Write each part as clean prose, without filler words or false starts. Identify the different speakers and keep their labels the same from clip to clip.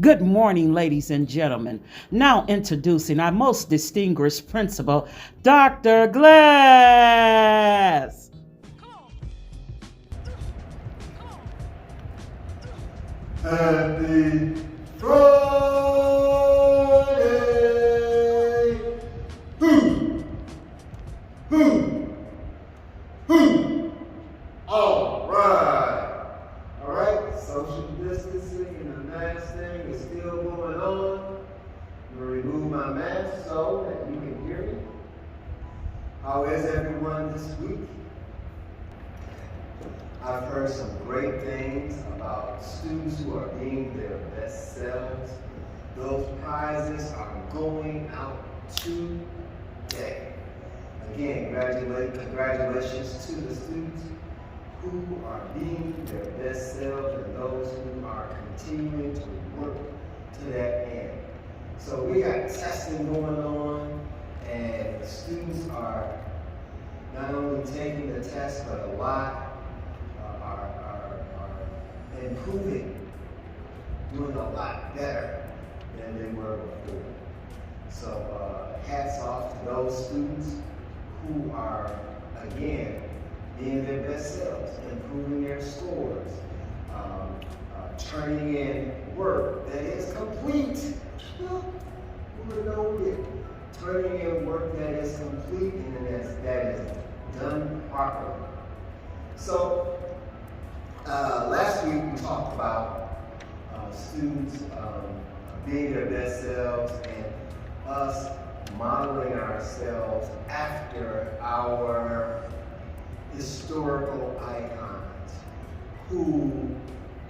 Speaker 1: Good morning, ladies and gentlemen. Now introducing our most distinguished principal, Dr. Glass.
Speaker 2: Happy Friday! Hoo! Hoo! Hoo! All right. All right. Social distancing and the mask thing is still going on. I'm going to remove my mask so that you can hear me. How is everyone this week? I've heard some great things about students who are being their best selves. Those prizes are going out today. Again, congratulations to the students who are being their best selves and those who are continuing to work to that end. So we got testing going on, and the students are not only taking the test, but a lot are improving, doing a lot better than they were before. So hats off to those students who are, again, being their best selves, improving their scores, turning in work that is complete. Turning in work that is complete and that is done properly. So, last week we talked about students being their best selves and us modeling ourselves after our historical icons who,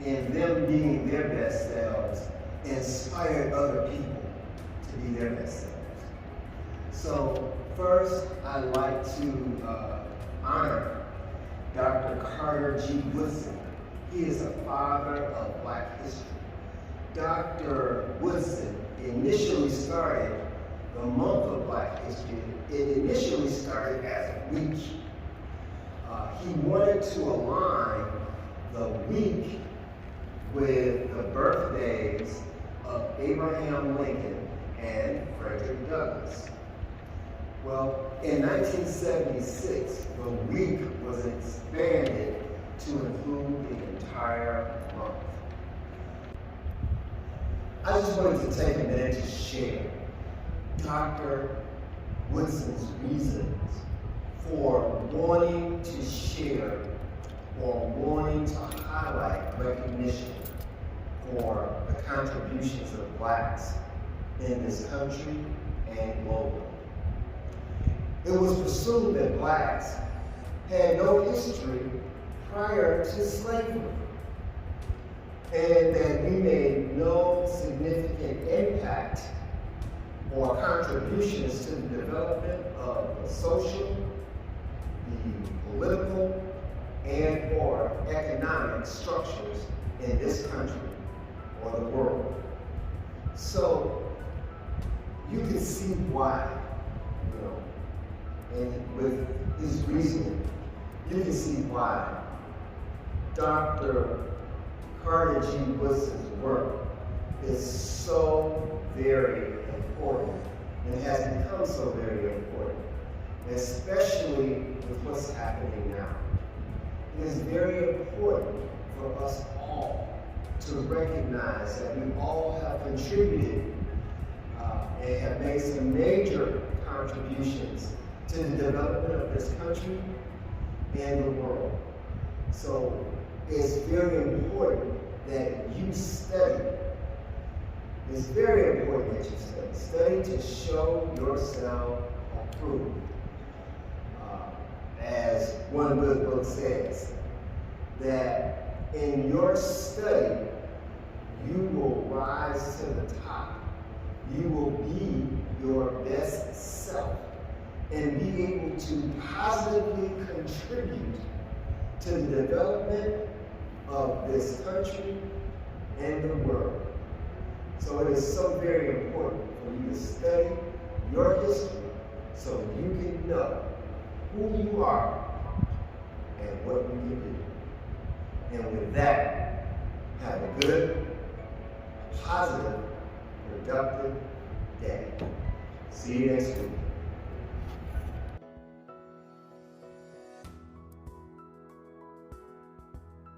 Speaker 2: in them being their best selves, inspired other people to be their best selves. So first, I'd like to honor Dr. Carter G. Woodson. He is a father of Black history. Dr. Woodson initially started the month of Black history. It initially started as a week. He wanted to align the week with the birthdays of Abraham Lincoln and Frederick Douglass. Well, in 1976, the week was expanded to include the entire month. I just wanted to take a minute to share Dr. Woodson's reasons for wanting to share or wanting to highlight recognition for the contributions of Blacks in this country and globally. It was presumed that Blacks had no history prior to slavery, and that we made no significant impact or contributions to the development of the social, the political, and or economic structures in this country or the world. So you can see why, and with his reasoning, you can see why Dr. Carter G. Woodson's work is so very important and has become so very important, especially with what's happening now. It is very important for us all to recognize that we all have contributed and have made some major contributions to the development of this country and the world. So it's very important that you study. It's very important that you study. Study to show yourself approved. As one good book says, that in your study, you will rise to the top. You will be your best self and be able to positively contribute to the development of this country and the world. So it is so very important for you to study your history so you can know who you are and what you can do. And with that, have a good positive, productive day. See you next week.